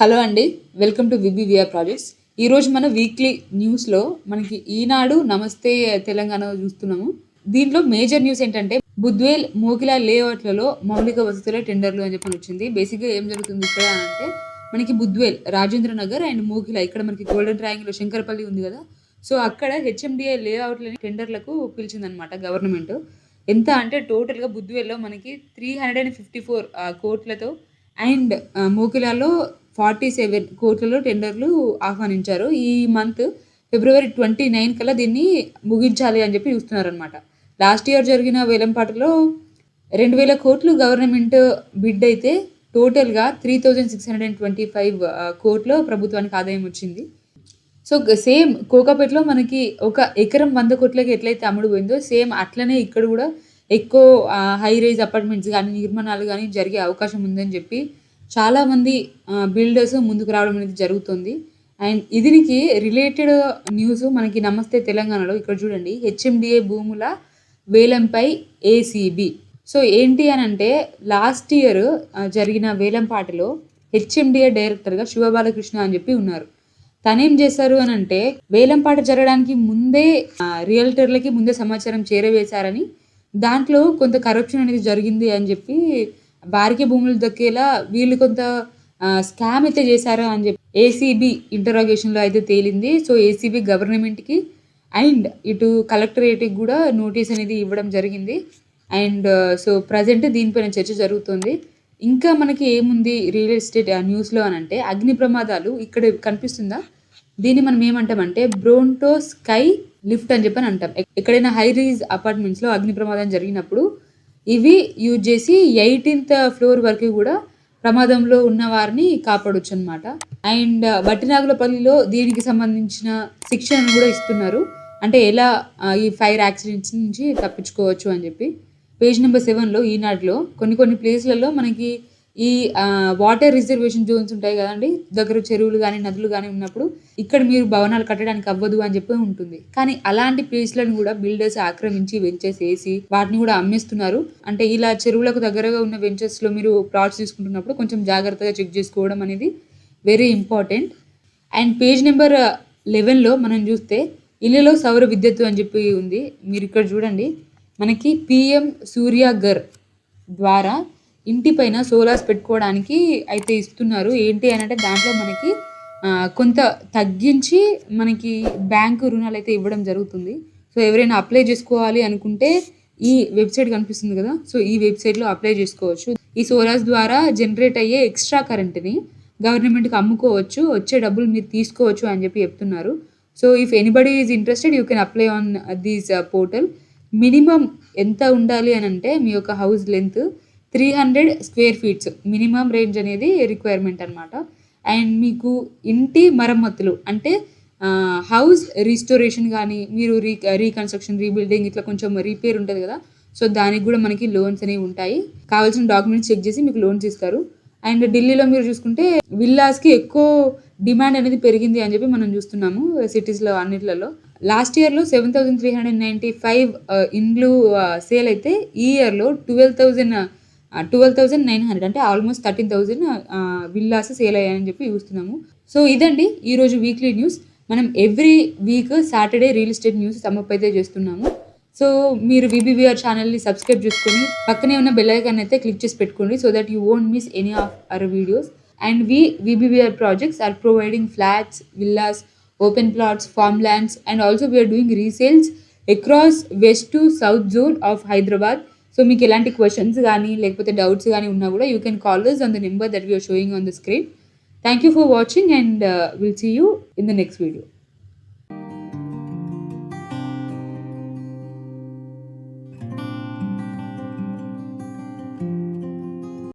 Hello అండి. Welcome to VBVR projects. ఈరోజు మన వీక్లీ న్యూస్‌లో మనకి ఈనాడు, నమస్తే తెలంగాణ చూస్తున్నాము. దీంట్లో మేజర్ న్యూస్ ఏంటంటే బుద్వేల్, మోకిలా లేఅవుట్‌లలో మౌలిక వసతుల టెండర్లు అని చెప్పని వచ్చింది. బేసిక్‌గా ఏం జరుగుతుంది ఇక్కడ అంటే మనకి బుద్వేల్, రాజేంద్ర నగర్ అండ్ మోకిలా ఇక్కడ మనకి గోల్డెన్ ట్రయాంగిల్ శంకరపల్లి ఉంది కదా! సో, అక్కడ హెచ్ఎండిఏ లేఅవుట్‌లని టెండర్‌లకు పిలిచిందనమాట గవర్నమెంట్. ఎంత అంటే టోటల్‌గా బుద్వేల్‌లో మనకి 354 కోట్లతో అండ్ మోకిలాలో 47 కోట్లలో టెండర్లు ఆహ్వానించారు. ఈ మంత్ ఫిబ్రవరి 29 కల్లా దీన్ని ముగించాలి అని చెప్పి చూస్తున్నారనమాట. లాస్ట్ ఇయర్ జరిగిన వేలంపాటలో 2000 కోట్లు గవర్నమెంట్ బిడ్ అయితే టోటల్‌గా 3625 కోట్లు ప్రభుత్వానికి ఆదాయం వచ్చింది. సో, సేమ్ కోకాపేటలో మనకి ఒక ఎకరం 100 కోట్లకి ఎట్లయితే అమ్ముడుపోయిందో సేమ్ అట్లనే ఇక్కడ గూడా ఎక్కువ హై రైజ్ అపార్ట్మెంట్స్ గానీ, నిర్మాణాలు గానీ జరిగే అవకాశం ఉందని జెప్పి చాలామంది బిల్డర్స్ ముందుకు రావడం అనేది జరుగుతుంది. అండ్ దీనికి రిలేటెడ్ న్యూస్ మనకి నమస్తే తెలంగాణలో ఇక్కడ చూడండి. హెచ్ఎండిఏ భూముల వేలంపై ఏసీబీ. సో, ఏంటి అనంటే లాస్ట్ ఇయర్ జరిగిన వేలంపాటలో హెచ్ఎండిఏ డైరెక్టర్‌గా శివబాలకృష్ణ అని జెప్పి ఉన్నారు. తనేం చేశారు అనంటే వేలంపాట జరగడానికి ముందే రియల్టర్‌లకి ముందే సమాచారం చేరవేశారని, దాంట్లో కొంత కరప్షన్ అనేది జరిగింది అని జెప్పి వారికే భూములు దక్కేలా వీళ్ళు కొంత స్కామ్ అయితే చేశారు అని చెప్పి ఏసీబీ ఇంటరాగేషన్‌లో అయితే తేలింది. సో, ఏసీబీ గవర్నమెంట్‌కి అండ్ ఇటు కలెక్టరేట్‌కి గూడా నోటీస్ అనేది ఇవ్వడం జరిగింది. అండ్ సో, ప్రెజెంట్ దీనిపైన చర్చ జరుగుతుంది. ఇంకా మనకి ఏముంది రియల్ ఎస్టేట్ న్యూస్‌లో అనంటే అగ్ని ప్రమాదాలు ఇక్కడ కనిపిస్తుందా? దీన్ని మనం ఏమంటామంటే బ్రోంటో స్కై లిఫ్ట్ అని చెప్పని అంటాం. ఎక్కడైనా హై రైజ్ అపార్ట్మెంట్స్‌లో అగ్ని ప్రమాదం జరిగినప్పుడు ఇవి యూజ్ చేసి 18థ్ ఫ్లోర్ వరకు గూడా ప్రమాదంలో ఉన్న వారిని కాపాడొచ్చనమాట. అండ్ బట్టినాగులపల్లిలో దీనికి సంబంధించిన శిక్షణను గూడా ఇస్తున్నారు. అంటే ఎలా ఈ ఫైర్ యాక్సిడెంట్స్ నుంచి తప్పించుకోవచ్చు అని జెప్పి. పేజ్ నెంబర్ 7లో ఈనాడులో కొన్ని ప్లేస్‌లలో మనకి ఈ వాటర్ రిజర్వేషన్ జోన్స్ ఉంటాయి గదండీ! దగ్గర చెరువులు గానీ, నదులు గానీ ఉన్నప్పుడు ఇక్కడ మీరు భవనాలు కట్టడానికి అవ్వదు అని జెప్పి ఉంటుంది. కానీ అలాంటి ప్లేస్‌లను గూడా బిల్డర్స్ ఆక్రమించి వెంచర్స్ ఏసి వాటిని గూడా అమ్మేస్తున్నారు. అంటే ఇలా చెరువులకు దగ్గరగా ఉన్న వెంచర్స్‌లో మీరు ప్లాట్స్ తీసుకుంటున్నప్పుడు కొంచెం జాగ్రత్తగా చెక్ జేసుకోవడం అనేది very important. And page number 11లో మనం జూస్తే ఇళ్లలో సౌర విద్యుత్తు అని జెప్పి ఉంది. మీరిక్కడ జూడండి. మనకి పీఎం సూర్యఘర్ ద్వారా ఇంటి పైన సోలార్స్ పెట్టుకోవడానికి అయితే ఇస్తున్నారు. ఏంటి అనంటే దాంట్లో మనకి కొంత తగ్గించి మనకి బ్యాంకు రుణాలైతే ఇవ్వడం జరుగుతుంది. సో, ఎవరైనా అప్లై చేసుకోవాలి అనుకుంటే ఈ వెబ్‌సైట్ కనిపిస్తుంది గదా! సో, ఈ వెబ్‌సైట్‌లో అప్లై చేసుకోవచ్చు. ఈ సోలార్స్ ద్వారా జనరేట్ అయ్యే ఎక్స్‌ట్రా కరెంట్‌ని గవర్నమెంట్‌కి అమ్ముకోవచ్చు. వచ్చే డబ్బులు మీరు తీసుకోవచ్చు అని జెప్పి చెప్తున్నారు. So, if anybody is interested you can apply on this portal. Minimum ఎంత ఉండాలి అనంటే మీ యొక్క house length 300 square feets minimum range అనేది రిక్వైర్మెంట్ అనమాట. అండ్ మీకు ఇంటి మరమ్మతులు అంటే హౌస్ రిస్టోరేషన్ గానీ, మీరు రీకన్‌స్ట్రక్షన్, రీబిల్డింగ్ ఇట్లా కొంచెం రిపేర్ ఉంటది గదా! సో, దానికి గూడా మనకి లోన్స్ అనేవి ఉంటాయి. కావాల్సిన డాక్యుమెంట్స్ చెక్ జేసి మీకు లోన్స్ ఇస్తారు. అండ్ ఢిల్లీలో మీరు చూసుకుంటే విల్లాస్‌కి ఎక్కువ డిమాండ్ అనేది పెరిగింది అని జెప్పి మనం జూస్తున్నాము సిటీస్‌లో అన్నిట్లలో. లాస్ట్ ఇయర్‌లో 7,395 ఇండ్లు సేల్ అయితే ఈ ఇయర్‌లో 12,900 అంటే ఆల్మోస్ట్ 13,000 విల్లాస్ సేల్ అయ్యాయని చెప్పి చూస్తున్నాము. సో, ఇదండి ఈరోజు వీక్లీ న్యూస్. మనం every week Saturday real estate news sum up అయితే చేస్తున్నాము. సో, మీరు విబివిఆర్ ఛానల్‌ని సబ్స్క్రైబ్ చేసుకొని పక్కనే ఉన్న బెల్ ఐకాన్ అయితే క్లిక్ చేసి పెట్టుకోండి. So that you won't miss any of our videos. And VBVR projects are providing flats, villas, open plots, farmlands, and also we are doing resales across west to south zone of Hyderabad. So, మీకు ఎలాంటి questions గానీ, లేకపోతే doubts గానీ ఉన్నా గూడా you can call us on the number that we are showing on the screen. Thank you for watching and we'll see you in the next video.